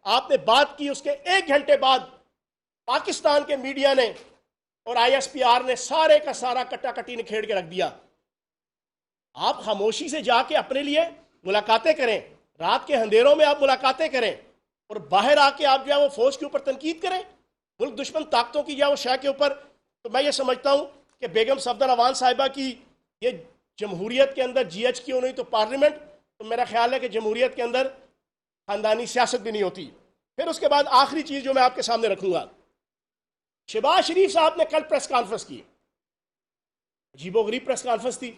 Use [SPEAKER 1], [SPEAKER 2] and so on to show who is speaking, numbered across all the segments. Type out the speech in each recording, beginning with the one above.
[SPEAKER 1] آپ نے بات کی، اس کے 1 گھنٹے بعد پاکستان کے میڈیا نے اور ISPR نے سارے کا سارا کٹا کٹی نکھیڑ کے رکھ دیا۔ آپ خاموشی سے جا کے اپنے لیے ملاقاتیں کریں، رات کے اندھیروں میں آپ ملاقاتیں کریں، اور باہر آ کے آپ جو ہے وہ فوج کے اوپر تنقید کریں، ملک دشمن طاقتوں کی جو ہے وہ شے کے اوپر۔ تو میں یہ سمجھتا ہوں کہ بیگم صفدر اعوان صاحبہ کی یہ جمہوریت کے اندر GH کی ہوئی تو پارلیمنٹ، تو میرا خیال ہے کہ جمہوریت کے اندر خاندانی سیاست بھی نہیں ہوتی۔ پھر اس کے بعد آخری چیز جو میں آپ کے سامنے رکھوں گا، شہباز شریف صاحب نے کل پریس کانفرنس کی، عجیب و غریب پریس کانفرنس تھی۔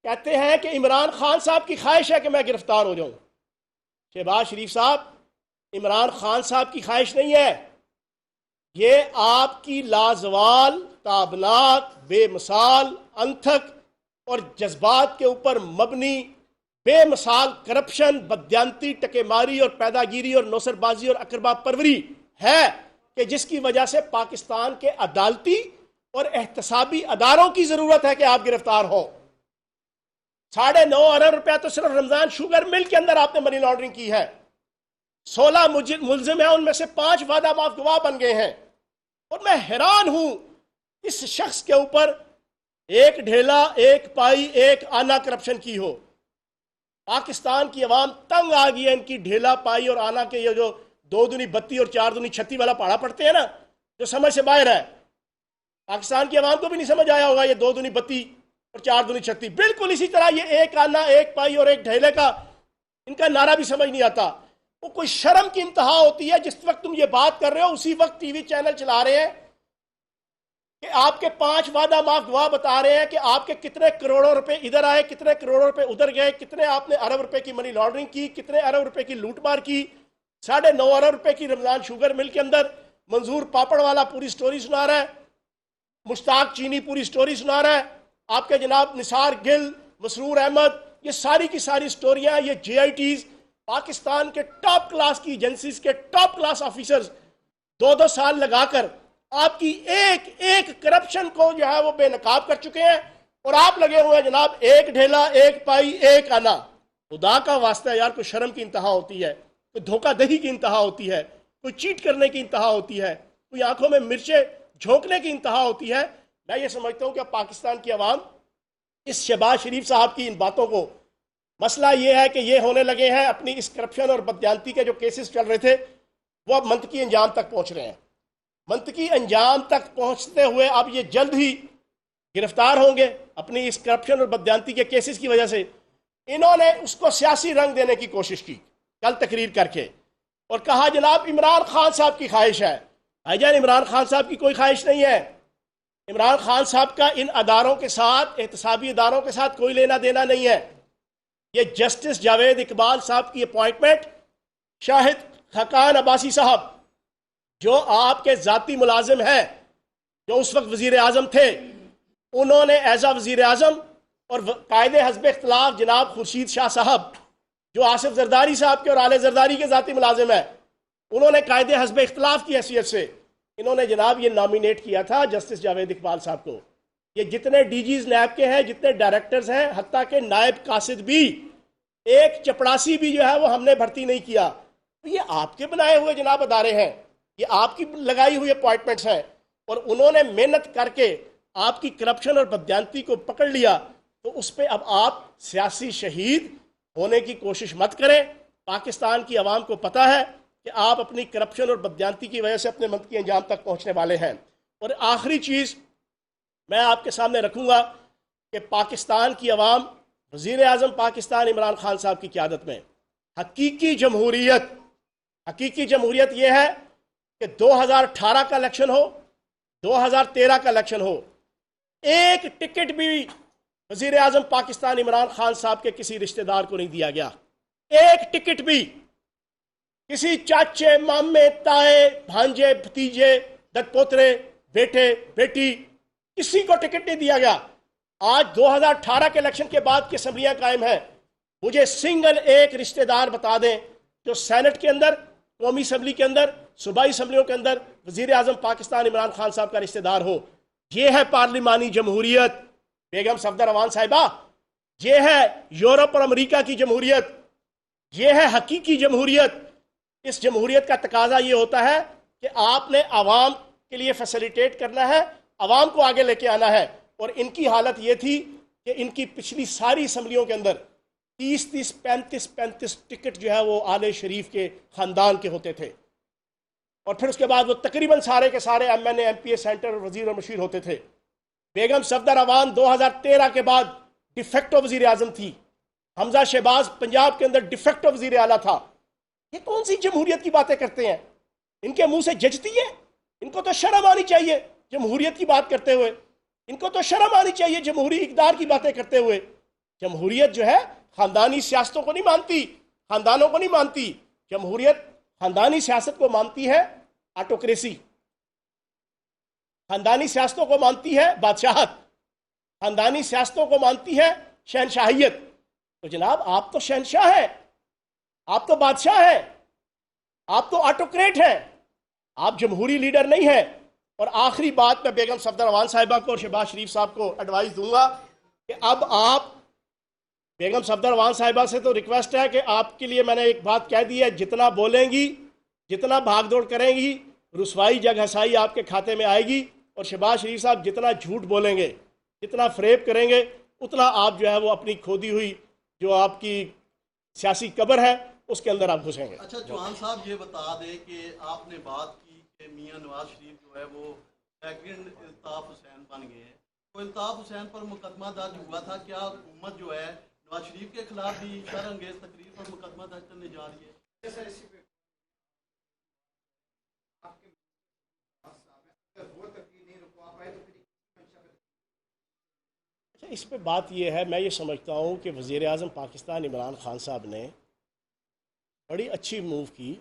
[SPEAKER 1] کہتے ہیں کہ عمران خان صاحب کی خواہش ہے کہ میں گرفتار ہو جاؤں۔ شہباز شریف صاحب، عمران خان صاحب کی خواہش نہیں ہے، یہ آپ کی لازوال، تابناک، بے مثال، انتھک اور جذبات کے اوپر مبنی بے مثال کرپشن، بددیانتی، ٹکے ماری اور پیداگیری اور نوسر بازی اور اقربا پروری ہے کہ جس کی وجہ سے پاکستان کے عدالتی اور احتسابی اداروں کی ضرورت ہے کہ آپ گرفتار ہوں۔ 9.5 ارب روپیہ تو صرف رمضان شوگر مل کے اندر آپ نے منی لانڈرنگ کی ہے۔ 16 ملزم ہیں، ان میں سے 5 وعدہ معاف گواہ بن گئے ہیں، اور میں حیران ہوں اس شخص کے اوپر ایک ڈھیلا، ایک پائی، ایک آنا کرپشن کی ہو۔ پاکستان کی عوام تنگ آ گئی ہے ان کی ڈھیلا، پائی اور آنا کے، یہ جو 2 دونی 32 اور 4 دونی 36 والا پاڑا پڑتے ہیں نا، جو سمجھ سے باہر ہے۔ پاکستان کی عوام کو بھی نہیں سمجھ آیا ہوگا یہ 2 دونی 32 اور 4 دونی 36۔ بالکل اسی طرح یہ ایک آنا، ایک پائی اور ایک ڈھیلے کا ان کا نعرہ بھی سمجھ نہیں آتا۔ وہ کوئی شرم کی انتہا ہوتی ہے، جس وقت تم یہ بات کر رہے ہو اسی وقت ٹی وی چینل چلا رہے ہیں کہ آپ کے 5 وعدہ معاف گواہ بتا رہے ہیں کہ آپ کے کتنے کروڑوں روپے ادھر آئے، کتنے کروڑوں روپے ادھر گئے، کتنے آپ نے ارب روپے کی منی لانڈرنگ کی، کتنے ارب روپے کی لوٹ مار کی۔ 9.5 ارب روپے کی رمضان شوگر مل کے اندر منظور پاپڑ والا پوری سٹوری سنا رہا ہے، مشتاق چینی پوری سٹوری سنا رہا ہے، آپ کے جناب نثار گل، مسرور احمد، یہ ساری کی ساری سٹوریاں، یہ JITs، پاکستان کے ٹاپ کلاس کی ایجنسیز کے ٹاپ کلاس آفیسرز 2 سال لگا کر آپ کی ایک ایک کرپشن کو جو ہے وہ بے نقاب کر چکے ہیں، اور آپ لگے ہوئے ہیں جناب ایک ڈھیلا، ایک پائی، ایک آنا۔ خدا کا واسطہ ہے یار، کوئی شرم کی انتہا ہوتی ہے، کوئی دھوکہ دہی کی انتہا ہوتی ہے، کوئی چیٹ کرنے کی انتہا ہوتی ہے، کوئی آنکھوں میں مرچیں جھونکنے کی انتہا ہوتی ہے۔ میں یہ سمجھتا ہوں کہ پاکستان کی عوام اس شہباز شریف صاحب کی ان باتوں کو، مسئلہ یہ ہے کہ یہ ہونے لگے ہیں اپنی اس کرپشن اور بددیانتی کے جو کیسز چل رہے تھے وہ اب منطقی انجام تک پہنچ رہے ہیں۔ منطقی انجام تک پہنچتے ہوئے اب یہ جلد ہی گرفتار ہوں گے اپنی اس کرپشن اور بددیانتی کے کیسز کی وجہ سے۔ انہوں نے اس کو سیاسی رنگ دینے کی کوشش کی کل تقریر کر کے، اور کہا جناب عمران خان صاحب کی خواہش ہے۔ بھائی جان، عمران خان صاحب کی کوئی خواہش نہیں ہے۔ عمران خان صاحب کا ان اداروں کے ساتھ، احتسابی اداروں کے ساتھ کوئی لینا دینا نہیں ہے۔ یہ جسٹس جاوید اقبال صاحب کی اپوائنٹمنٹ، شاہد خاقان عباسی صاحب جو آپ کے ذاتی ملازم ہیں، جو اس وقت وزیر اعظم تھے، انہوں نے ایز وزیر اعظم، اور قائد حزب اختلاف جناب خورشید شاہ صاحب جو آصف زرداری صاحب کے اور آل زرداری کے ذاتی ملازم ہیں، انہوں نے قائد حزب اختلاف کی حیثیت سے انہوں نے جناب یہ نامینیٹ کیا تھا جسٹس جاوید اقبال صاحب کو۔ یہ جتنے DGs نیب کے ہیں، جتنے ڈائریکٹرز ہیں، حتیٰ کہ نائب قاصد بھی، ایک چپڑاسی بھی جو ہے وہ ہم نے بھرتی نہیں کیا۔ تو یہ آپ کے بنائے ہوئے جناب ادارے ہیں، یہ آپ کی لگائی ہوئی اپوائنٹمنٹس ہیں، اور انہوں نے محنت کر کے آپ کی کرپشن اور بددیانتی کو پکڑ لیا۔ تو اس پہ اب آپ سیاسی شہید ہونے کی کوشش مت کریں۔ پاکستان کی عوام کو پتہ ہے کہ آپ اپنی کرپشن اور بددیانتی کی وجہ سے اپنے منطقی انجام تک پہنچنے والے ہیں۔ اور آخری چیز میں آپ کے سامنے رکھوں گا کہ پاکستان کی عوام وزیر اعظم پاکستان عمران خان صاحب کی قیادت میں حقیقی جمہوریت یہ ہے کہ 2018 کا الیکشن ہو، 2013 کا الیکشن ہو، ایک ٹکٹ بھی وزیر اعظم پاکستان عمران خان صاحب کے کسی رشتہ دار کو نہیں دیا گیا۔ ایک ٹکٹ بھی کسی چاچے، مامے، تائے، بھانجے، بھتیجے، دد پوترے، بیٹے، بیٹی، کسی کو ٹکٹ نہیں دیا گیا۔ آج 2018 کے الیکشن کے بعد کی اسمبلیاں قائم ہیں، مجھے سنگل ایک رشتہ دار بتا دیں جو سینٹ کے اندر، قومی اسمبلی کے اندر، صوبائی اسمبلیوں کے اندر وزیر اعظم پاکستان عمران خان صاحب کا رشتہ دار ہو۔ یہ ہے پارلیمانی جمہوریت بیگم صفدر اعوان صاحبہ، یہ ہے یورپ اور امریکہ کی جمہوریت، یہ ہے حقیقی جمہوریت۔ اس جمہوریت کا تقاضا یہ ہوتا ہے کہ آپ نے عوام کے لیے فیسیلیٹیٹ کرنا ہے، عوام کو آگے لے کے آنا ہے. اور ان کی حالت یہ تھی کہ ان کی پچھلی ساری اسمبلیوں کے اندر 30 35 ٹکٹ جو ہے وہ آل شریف کے خاندان کے ہوتے تھے، اور پھر اس کے بعد وہ تقریباً سارے کے سارے ایم این اے، ایم پی اے، سینٹر، وزیر اور مشیر ہوتے تھے. بیگم صفدر اعوان 2013 کے بعد ڈیفیکٹو وزیر اعظم تھی. حمزہ شہباز پنجاب کے اندر ڈیفیکٹو وزیر اعلیٰ تھا. یہ کون سی جمہوریت کی باتیں کرتے ہیں؟ ان کے منہ سے جچتی ہے؟ ان کو تو شرم آنی چاہیے جمہوریت کی بات کرتے ہوئے. ان کو تو شرم آنی چاہیے جمہوری اقدار کی باتیں کرتے ہوئے. جمہوریت جو ہے خاندانی سیاستوں کو نہیں مانتی، خاندانوں کو نہیں مانتی. جمہوریت خاندانی سیاست کو مانتی ہے آٹوکریسی، خاندانی سیاستوں کو مانتی ہے بادشاہت، خاندانی سیاستوں کو مانتی ہے شہنشاہیت. تو جناب آپ تو شہنشاہ ہیں، آپ تو بادشاہ ہیں، آپ تو آٹوکریٹ ہیں، آپ جمہوری لیڈر نہیں ہیں. اور آخری بات میں بیگم صفدر اعوان صاحبہ کو اور شہباز شریف صاحب کو ایڈوائز دوں گا کہ اب آپ، بیگم صفدر اعوان صاحبہ سے تو ریکویسٹ ہے کہ آپ کے لیے میں نے ایک بات کہہ دی ہے، جتنا بولیں گی، جتنا بھاگ دوڑ کریں گی، رسوائی جگ ہسائی آپ کے کھاتے میں آئے گی. اور شہباز شریف صاحب جتنا جھوٹ بولیں گے، جتنا فریب کریں گے، اتنا آپ جو ہے وہ اپنی کھودی ہوئی جو آپ کی سیاسی قبر ہے اس کے اندر آپ گھسیں گے.
[SPEAKER 2] اچھا چوہان صاحب یہ بتا دیں کہ آپ نے بات کی کہ میاں نواز شریف جو ہے وہ سیکنڈ الطاف حسین بن گئے ہیں. تو الطاف حسین پر مقدمہ درج ہوا تھا، کیا حکومت جو ہے نواز شریف کے خلاف بھی شر انگیز تقریر پر مقدمہ درج کرنے جا رہی ہے؟
[SPEAKER 1] اس پہ بات یہ ہے، میں یہ سمجھتا ہوں کہ وزیر اعظم پاکستان عمران خان صاحب نے بڑی اچھی موو کی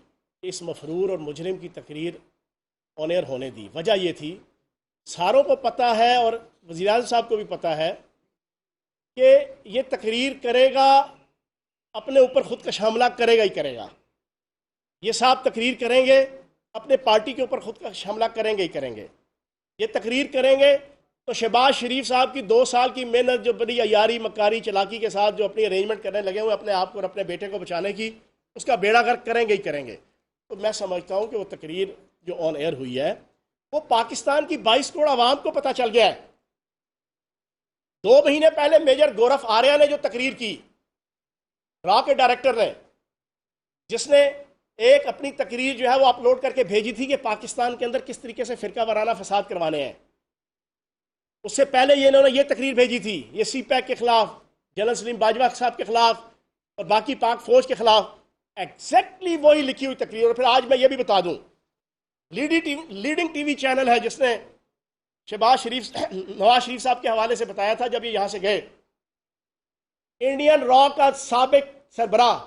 [SPEAKER 1] کہ اس مفرور اور مجرم کی تقریر آن ایئر ہونے دی. وجہ یہ تھی، ساروں کو پتہ ہے اور وزیر اعظم صاحب کو بھی پتہ ہے کہ یہ تقریر کرے گا، اپنے اوپر خودکش حملہ کرے گا ہی کرے گا. یہ صاحب تقریر کریں گے، اپنے پارٹی کے اوپر خودکش حملہ کریں گے ہی کریں گے. یہ تقریر کریں گے تو شہباز شریف صاحب کی 2 سال کی محنت جو بڑی عیاری مکاری چلاکی کے ساتھ جو اپنی ارینجمنٹ کرنے لگے ہوئے اپنے آپ کو اور اپنے بیٹے کو بچانے کی، اس کا بیڑا غرق کریں گے ہی کریں گے. تو میں سمجھتا ہوں کہ وہ تقریر جو آن ایئر ہوئی ہے وہ پاکستان کی 22 کروڑ عوام کو پتہ چل گیا ہے. 2 مہینے پہلے میجر گورف آریہ نے جو تقریر کی، را کے ڈائریکٹر نے، جس نے ایک اپنی تقریر جو ہے وہ اپلوڈ کر کے بھیجی تھی کہ پاکستان کے اندر کس طریقے سے فرقہ وارانہ فساد کروانے ہیں. اس سے پہلے انہوں نے یہ تقریر بھیجی تھی، یہ سی پیک کے خلاف، جنرل سلیم باجوہ صاحب کے خلاف اور باقی پاک فوج کے خلاف ایگزیکٹلی وہی لکھی ہوئی تقریر. اور پھر آج میں یہ بھی بتا دوں، لیڈنگ ٹی وی چینل ہے جس نے نواز شریف صاحب کے حوالے سے بتایا تھا جب یہ یہاں سے گئے، انڈین را کا سابق سربراہ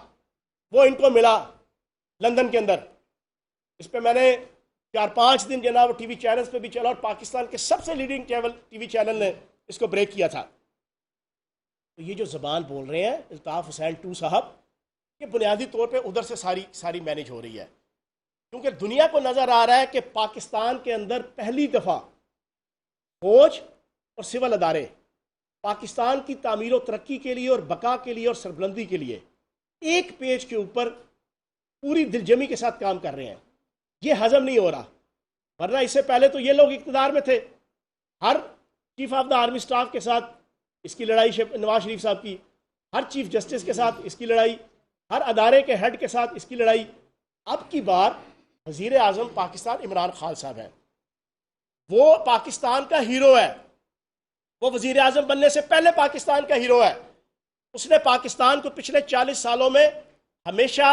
[SPEAKER 1] وہ ان کو ملا لندن کے اندر. اس پہ میں نے 4-5 دن جناب ٹی وی چینلز پہ بھی چلا اور پاکستان کے سب سے لیڈنگ ٹی وی چینل نے اس کو بریک کیا تھا. تو یہ جو زبان بول رہے ہیں الطاف حسین 2 صاحب، یہ بنیادی طور پہ ادھر سے ساری مینیج ہو رہی ہے، کیونکہ دنیا کو نظر آ رہا ہے کہ پاکستان کے اندر پہلی دفعہ فوج اور سول ادارے پاکستان کی تعمیر و ترقی کے لیے اور بقا کے لیے اور سربلندی کے لیے ایک پیج کے اوپر پوری دلجمی کے ساتھ کام کر رہے ہیں. یہ ہضم نہیں ہو رہا، ورنہ اس سے پہلے تو یہ لوگ اقتدار میں تھے. ہر chief of the army staff کے ساتھ اس کی لڑائی نواز شریف صاحب کی، ہر چیف جسٹس کے ساتھ اس کی لڑائی، ہر ادارے کے ہیڈ کے ساتھ اس کی لڑائی. اب کی بار وزیر اعظم پاکستان عمران خان صاحب ہیں، وہ پاکستان کا ہیرو ہے، وہ وزیر اعظم بننے سے پہلے پاکستان کا ہیرو ہے. اس نے پاکستان کو پچھلے 40 سالوں میں ہمیشہ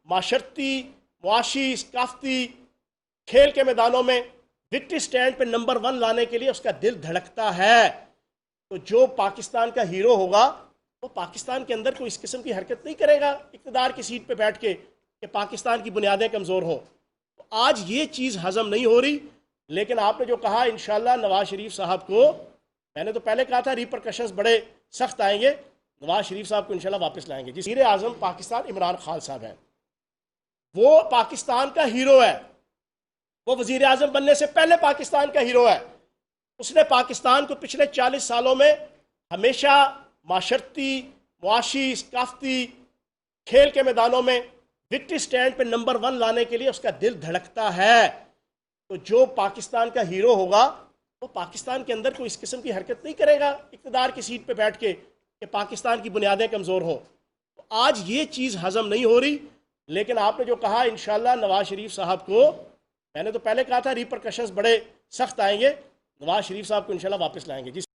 [SPEAKER 1] معاشرتی، معاشی، ثقافتی، کھیل کے میدانوں میں وکٹری سٹینڈ پہ نمبر 1 لانے کے لیے اس کا دل دھڑکتا ہے. تو جو پاکستان کا ہیرو ہوگا وہ پاکستان کے اندر کوئی اس قسم کی حرکت نہیں کرے گا اقتدار کی سیٹ پہ بیٹھ کے کہ پاکستان کی بنیادیں کمزور ہوں. آج یہ چیز ہضم نہیں ہو رہی. لیکن آپ نے جو کہا انشاءاللہ نواز شریف صاحب کو، میں نے تو پہلے کہا تھا ریپرکشنز بڑے سخت آئیں گے، نواز شریف صاحب کو انشاءاللہ واپس لائیں گے. وزیر اعظم پاکستان عمران خان صاحب ہیں، وہ پاکستان کا ہیرو ہے، وہ وزیر اعظم بننے سے پہلے پاکستان کا ہیرو ہے. اس نے پاکستان کو پچھلے 40 سالوں میں ہمیشہ معاشرتی، معاشی، ثقافتی، کھیل کے میدانوں میں وکٹری سٹینڈ پہ نمبر 1 لانے کے لیے اس کا دل دھڑکتا ہے. تو جو پاکستان کا ہیرو ہوگا وہ پاکستان کے اندر کوئی اس قسم کی حرکت نہیں کرے گا اقتدار کی سیٹ پہ بیٹھ کے کہ پاکستان کی بنیادیں کمزور ہوں. آج یہ چیز ہضم نہیں ہو رہی. لیکن آپ نے جو کہا انشاءاللہ نواز شریف صاحب کو، میں نے تو پہلے کہا تھا ریپرکشنز بڑے سخت آئیں گے، نواز شریف صاحب کو انشاءاللہ واپس لائیں گے.